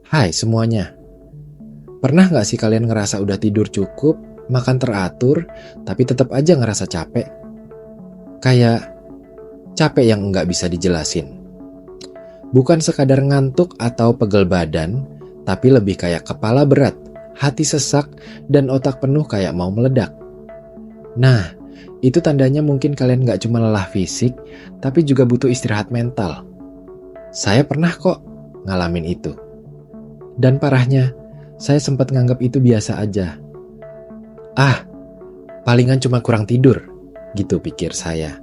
Hai semuanya, pernah gak sih kalian ngerasa udah tidur cukup, makan teratur, tapi tetap aja ngerasa capek? Kayak capek yang nggak bisa dijelasin. Bukan sekadar ngantuk atau pegel badan, tapi lebih kayak kepala berat, hati sesak, dan otak penuh kayak mau meledak. Nah, itu tandanya mungkin kalian gak cuma lelah fisik, tapi juga butuh istirahat mental. Saya pernah kok ngalamin itu. Dan parahnya, saya sempat nganggap itu biasa aja. Palingan cuma kurang tidur, gitu pikir saya.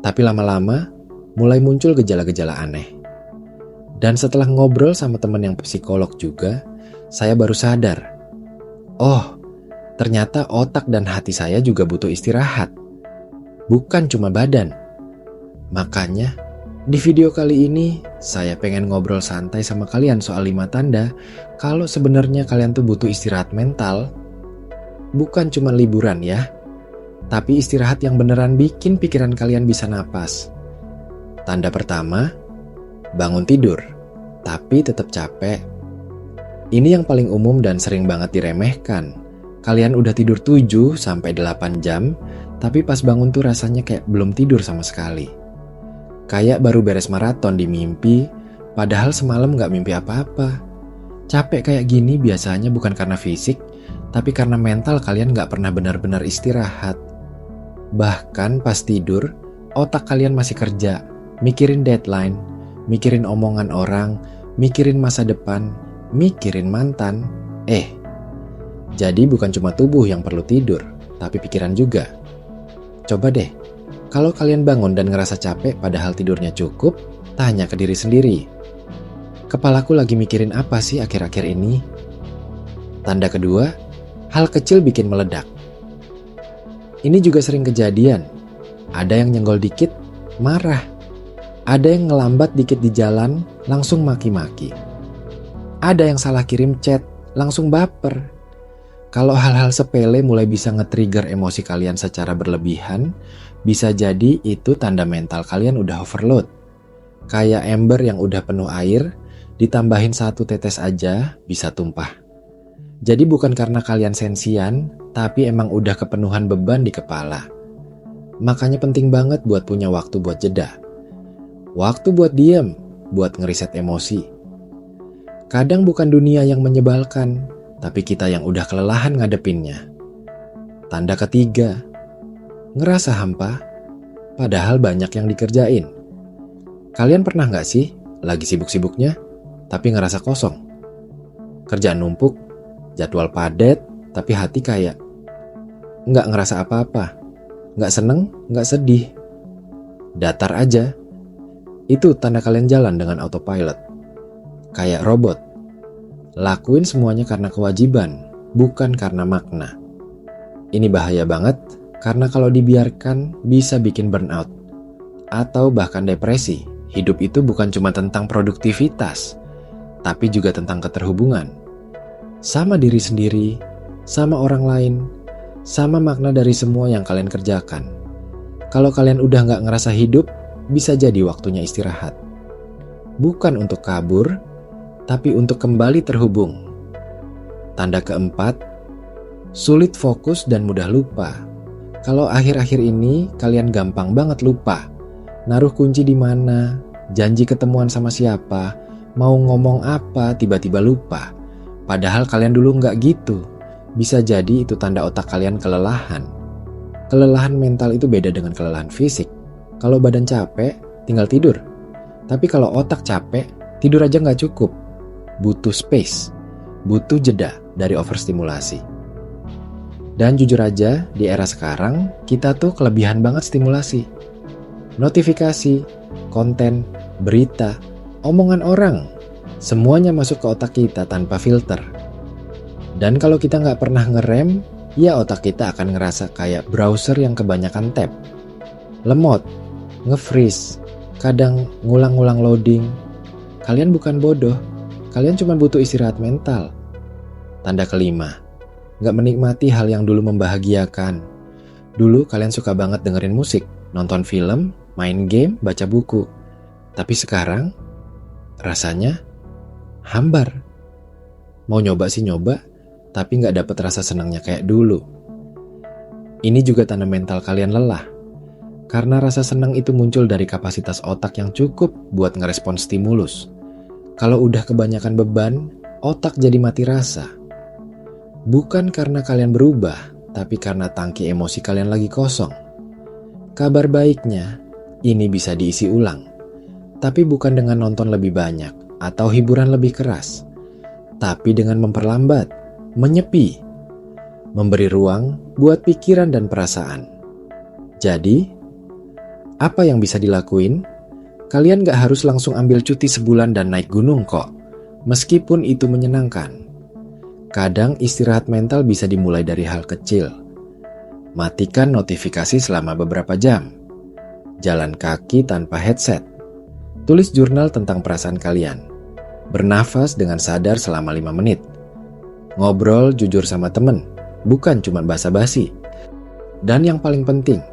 Tapi lama-lama, mulai muncul gejala-gejala aneh. Dan setelah ngobrol sama teman yang psikolog juga, saya baru sadar. Oh, ternyata otak dan hati saya juga butuh istirahat. Bukan cuma badan. Makanya, di video kali ini, saya pengen ngobrol santai sama kalian soal 5 tanda kalau sebenarnya kalian tuh butuh istirahat mental. Bukan cuma liburan ya, tapi istirahat yang beneran bikin pikiran kalian bisa napas. Tanda pertama, bangun tidur, tapi tetap capek. Ini yang paling umum dan sering banget diremehkan. Kalian udah tidur 7-8 jam, tapi pas bangun tuh rasanya kayak belum tidur sama sekali. Kayak baru beres maraton di mimpi, padahal semalam gak mimpi apa-apa. Capek kayak gini biasanya bukan karena fisik, tapi karena mental kalian gak pernah benar-benar istirahat. Bahkan pas tidur, otak kalian masih kerja, mikirin deadline, mikirin omongan orang, mikirin masa depan, mikirin mantan. Jadi bukan cuma tubuh yang perlu tidur, tapi pikiran juga. Coba deh, kalau kalian bangun dan ngerasa capek padahal tidurnya cukup, tanya ke diri sendiri. Kepalaku lagi mikirin apa sih akhir-akhir ini? Tanda kedua, hal kecil bikin meledak. Ini juga sering kejadian. Ada yang nyenggol dikit, marah. Ada yang ngelambat dikit di jalan, langsung maki-maki. Ada yang salah kirim chat, langsung baper. Kalau hal-hal sepele mulai bisa nge-trigger emosi kalian secara berlebihan, bisa jadi itu tanda mental kalian udah overload. Kayak ember yang udah penuh air, ditambahin 1 tetes aja bisa tumpah. Jadi bukan karena kalian sensian, tapi emang udah kepenuhan beban di kepala. Makanya penting banget buat punya waktu buat jeda. Waktu buat diem, buat ngeriset emosi. Kadang bukan dunia yang menyebalkan, tapi kita yang udah kelelahan ngadepinnya. Tanda ketiga, ngerasa hampa, padahal banyak yang dikerjain. Kalian pernah gak sih lagi sibuk-sibuknya, tapi ngerasa kosong? Kerjaan numpuk, jadwal padat, tapi hati kayak nggak ngerasa apa-apa, nggak seneng, nggak sedih, datar aja. Itu tanda kalian jalan dengan autopilot, kayak robot. Lakuin semuanya karena kewajiban, bukan karena makna. Ini bahaya banget, karena kalau dibiarkan bisa bikin burnout, atau bahkan depresi. Hidup itu bukan cuma tentang produktivitas, tapi juga tentang keterhubungan. Sama diri sendiri, sama orang lain, sama makna dari semua yang kalian kerjakan. Kalau kalian udah gak ngerasa hidup, bisa jadi waktunya istirahat. Bukan untuk kabur, tapi untuk kembali terhubung. Tanda keempat, sulit fokus dan mudah lupa. Kalau akhir-akhir ini kalian gampang banget lupa. Naruh kunci di mana, janji ketemuan sama siapa, mau ngomong apa, tiba-tiba lupa. Padahal kalian dulu gak gitu. Bisa jadi itu tanda otak kalian kelelahan. Kelelahan mental itu beda dengan kelelahan fisik. Kalau badan capek, tinggal tidur. Tapi kalau otak capek, tidur aja gak cukup. Butuh space, butuh jeda dari overstimulasi. Dan jujur aja, di era sekarang, kita tuh kelebihan banget stimulasi. Notifikasi, konten, berita, omongan orang, semuanya masuk ke otak kita tanpa filter. Dan kalau kita nggak pernah ngerem, ya otak kita akan ngerasa kayak browser yang kebanyakan tab. Lemot, nge-freeze, kadang ngulang-ngulang loading. Kalian bukan bodoh, kalian cuma butuh istirahat mental. Tanda kelima, nggak menikmati hal yang dulu membahagiakan. Dulu kalian suka banget dengerin musik, nonton film, main game, baca buku. Tapi sekarang, rasanya hambar. Mau nyoba sih nyoba, tapi nggak dapet rasa senangnya kayak dulu. Ini juga tanda mental kalian lelah. Karena rasa senang itu muncul dari kapasitas otak yang cukup buat ngerespon stimulus. Kalau udah kebanyakan beban, otak jadi mati rasa. Bukan karena kalian berubah, tapi karena tangki emosi kalian lagi kosong. Kabar baiknya, ini bisa diisi ulang. Tapi bukan dengan nonton lebih banyak atau hiburan lebih keras. Tapi dengan memperlambat, menyepi, memberi ruang buat pikiran dan perasaan. Jadi, apa yang bisa dilakuin? Kalian gak harus langsung ambil cuti sebulan dan naik gunung kok, meskipun itu menyenangkan. Kadang istirahat mental bisa dimulai dari hal kecil. Matikan notifikasi selama beberapa jam. Jalan kaki tanpa headset. Tulis jurnal tentang perasaan kalian. Bernafas dengan sadar selama 5 menit. Ngobrol jujur sama temen, bukan cuma basa-basi. Dan yang paling penting,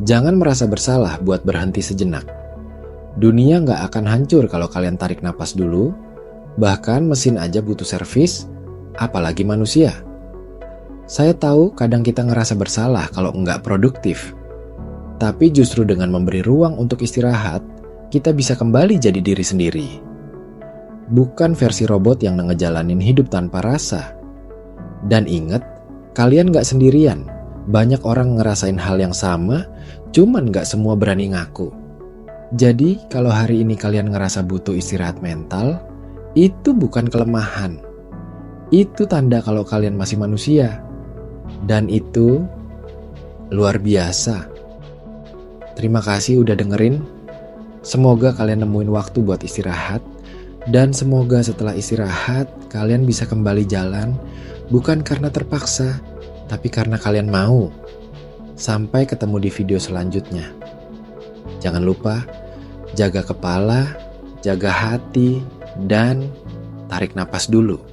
jangan merasa bersalah buat berhenti sejenak. Dunia gak akan hancur kalau kalian tarik napas dulu. Bahkan mesin aja butuh servis, apalagi manusia. Saya tahu kadang kita ngerasa bersalah kalau nggak produktif. Tapi justru dengan memberi ruang untuk istirahat, kita bisa kembali jadi diri sendiri. Bukan versi robot yang ngejalanin hidup tanpa rasa. Dan ingat, kalian nggak sendirian. Banyak orang ngerasain hal yang sama, cuman nggak semua berani ngaku. Jadi, kalau hari ini kalian ngerasa butuh istirahat mental, itu bukan kelemahan. Itu tanda kalau kalian masih manusia. Dan itu luar biasa. Terima kasih udah dengerin. Semoga kalian nemuin waktu buat istirahat. Dan semoga setelah istirahat, kalian bisa kembali jalan. Bukan karena terpaksa, tapi karena kalian mau. Sampai ketemu di video selanjutnya. Jangan lupa, jaga kepala, jaga hati, dan tarik napas dulu.